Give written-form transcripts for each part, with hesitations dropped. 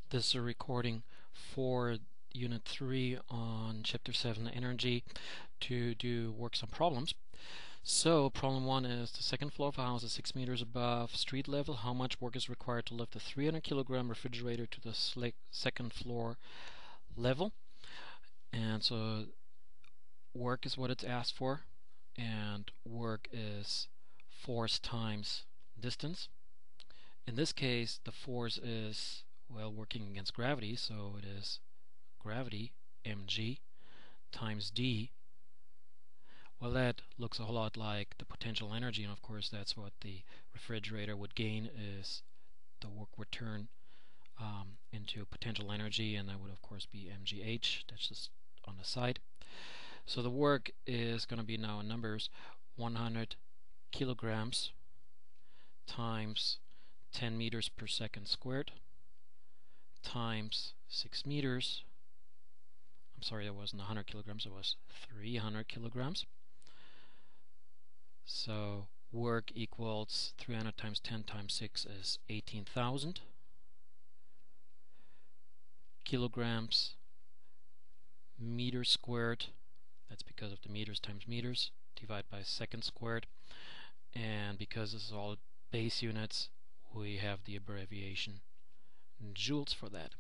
This is a recording for Unit 3 on Chapter 7 Energy to do works on problems. So, problem 1 is the second floor of a house is 6 meters above street level. How much work is required to lift a 300 kilogram refrigerator to the second floor level? And so, work is what it's asked for, and work is force times distance. In this case, the force is, well, working against gravity, so it is gravity, mg, times d. Well, that looks a whole lot like the potential energy, and of course that's what the refrigerator would gain, is the work would turn into potential energy, and that would of course be mgh. That's just on the side. So the work is going to be now in numbers 100 kilograms times 10 meters per second squared times 6 meters. I'm sorry, that wasn't 100 kilograms, it was 300 kilograms. So work equals 300 times 10 times 6 is 18,000 kilograms meters squared. That's because of the meters times meters, divided by second squared. And because this is all base units, we have the abbreviation joules for that.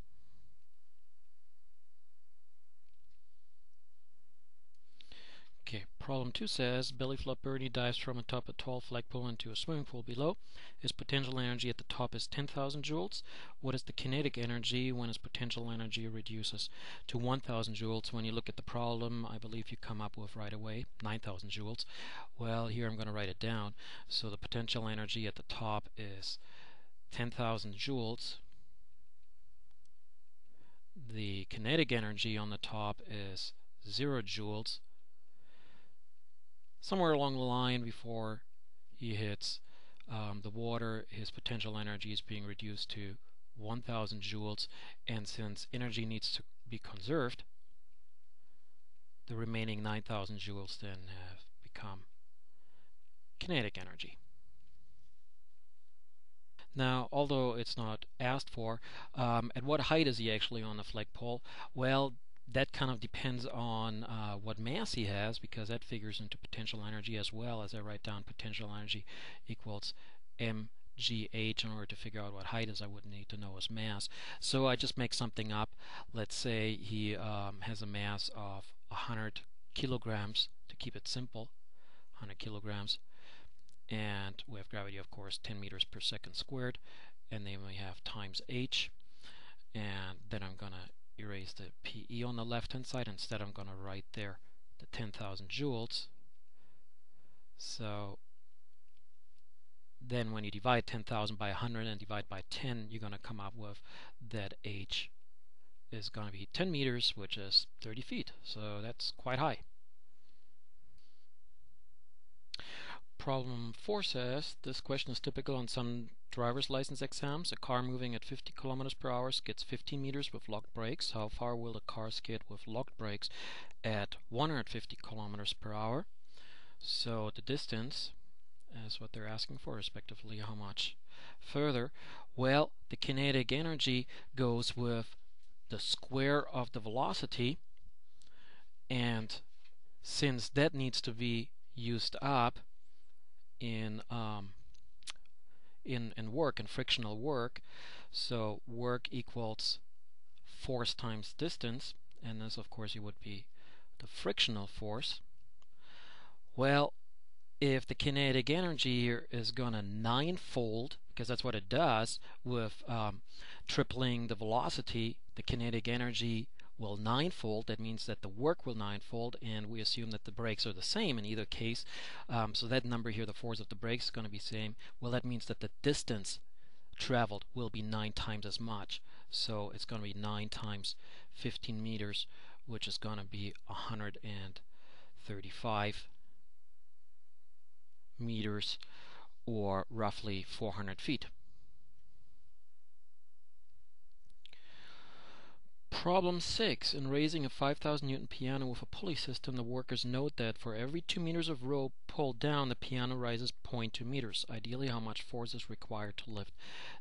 Okay, problem 2 says belly flop Bernie dives from atop a tall flagpole into a swimming pool below. His potential energy at the top is 10,000 joules. What is the kinetic energy when his potential energy reduces to 1,000 joules? When you look at the problem, I believe you come up with right away 9,000 joules. Well, here I'm going to write it down. So the potential energy at the top is 10,000 joules. The kinetic energy on the top is 0 joules. Somewhere along the line before he hits the water, his potential energy is being reduced to 1,000 joules, and since energy needs to be conserved, the remaining 9,000 joules then have become kinetic energy. Now, although it's not asked for, at what height is he actually on the flagpole? Well, that kind of depends on what mass he has, because that figures into potential energy as well. As I write down potential energy equals mgh. In order to figure out what height is, I would need to know his mass. So I just make something up. Let's say he has a mass of 100 kilograms, to keep it simple, 100 kilograms. And we have gravity, of course, 10 meters per second squared. And then we have times h. And then I'm going to erase the PE on the left hand side. Instead, I'm going to write there the 10,000 joules. So then when you divide 10,000 by 100 and divide by 10, you're going to come up with that h is going to be 10 meters, which is 30 feet. So that's quite high. Problem 4 says, this question is typical on some driver's license exams. A car moving at 50 kilometers per hour skids 15 meters with locked brakes. How far will the car skid with locked brakes at 150 kilometers per hour? So the distance is what they're asking for, respectively how much further. Well, the kinetic energy goes with the square of the velocity, and since that needs to be used up in work, in frictional work, so work equals force times distance, and this of course would be the frictional force. Well, if the kinetic energy here is gonna ninefold, because that's what it does with tripling the velocity, the kinetic energy will ninefold. That means that the work will ninefold, and we assume that the brakes are the same in either case. So that number here, the force of the brakes, is going to be same. Well, that means that the distance traveled will be 9 times as much. So it's going to be 9 times 15 meters, which is going to be 135 meters, or roughly 400 feet. Problem 6. In raising a 5,000 Newton piano with a pulley system, the workers note that for every 2 meters of rope pulled down, the piano rises 0.2 meters. Ideally, how much force is required to lift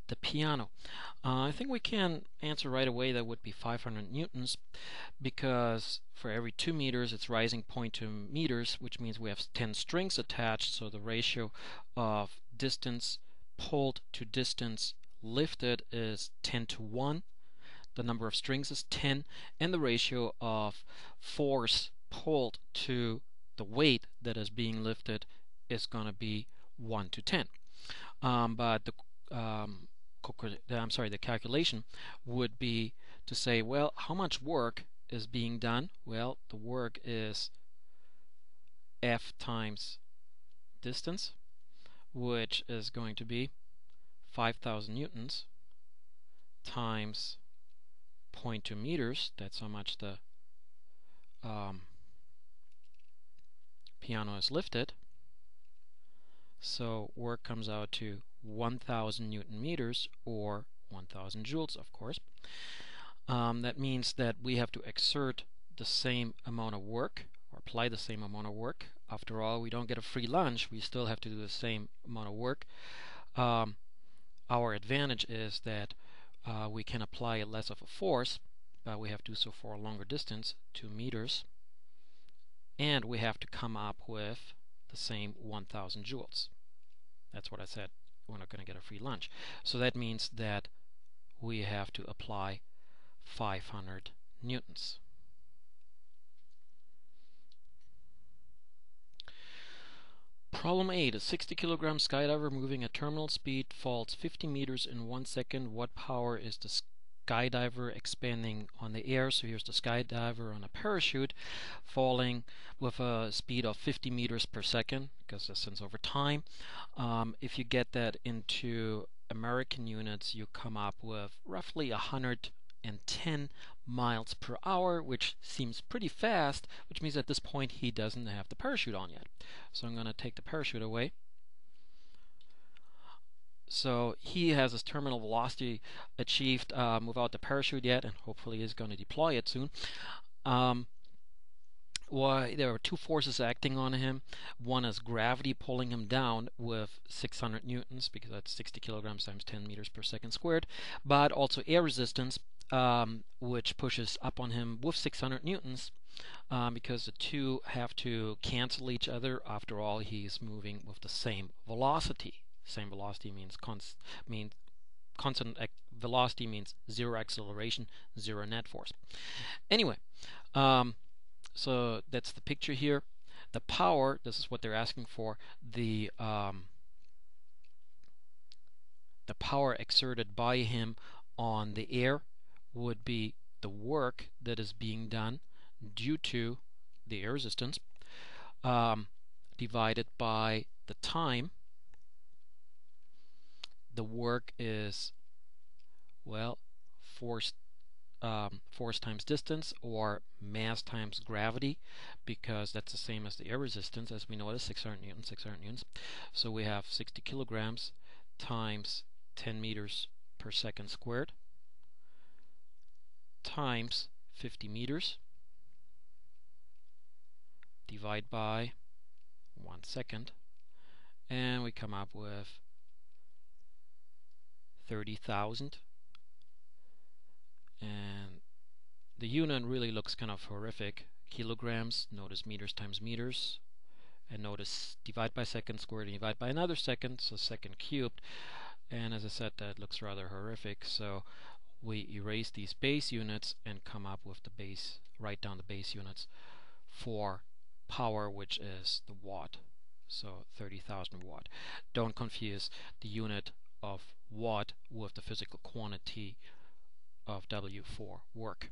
the piano? I think we can answer right away that would be 500 newtons, because for every 2 meters it's rising 0.2 meters, which means we have 10 strings attached, so the ratio of distance pulled to distance lifted is 10 to 1. The number of strings is 10, and the ratio of force pulled to the weight that is being lifted is going to be 1 to 10. But the calculation would be to say, well, how much work is being done? Well, the work is F times distance, which is going to be 5,000 newtons times 0.2 meters. That's how much the piano is lifted. So work comes out to 1,000 Newton meters, or 1,000 joules, of course. That means that we have to exert the same amount of work, or apply the same amount of work. After all, we don't get a free lunch. We still have to do the same amount of work. Our advantage is that we can apply less of a force, but we have to do so for a longer distance, 2 meters, and we have to come up with the same 1,000 joules. That's what I said, we're not going to get a free lunch. So that means that we have to apply 500 newtons. Problem 8. A 60 kilogram skydiver moving at terminal speed falls 50 meters in 1 second. What power is the skydiver expanding on the air? So here's the skydiver on a parachute falling with a speed of 50 meters per second, because distance over time. If you get that into American units, you come up with roughly 110 miles per hour, which seems pretty fast, which means at this point he doesn't have the parachute on yet. So I'm going to take the parachute away. So he has his terminal velocity achieved without the parachute yet, and hopefully is going to deploy it soon. There are two forces acting on him. One is gravity pulling him down with 600 newtons, because that's 60 kilograms times 10 meters per second squared, but also air resistance, which pushes up on him with 600 newtons, because the two have to cancel each other. After all, he's moving with the same velocity. Same velocity means constant velocity means zero acceleration, zero net force. Anyway, so that's the picture here. The power, this is what they're asking for. The power exerted by him on the air would be the work that is being done due to the air resistance divided by the time. The work is, well, force times distance, or mass times gravity, because that's the same as the air resistance, as we know it is 600 newtons, 600 newtons. So we have 60 kilograms times 10 meters per second squared times 50 meters, divide by 1 second, and we come up with 30,000. And the unit really looks kind of horrific. Kilograms, notice meters times meters, and notice divide by second squared and divide by another second, so second cubed. And as I said, that looks rather horrific, so we erase these base units and come up with the base, write down the base units for power, which is the watt. So 30,000 watt. Don't confuse the unit of watt with the physical quantity of W for work.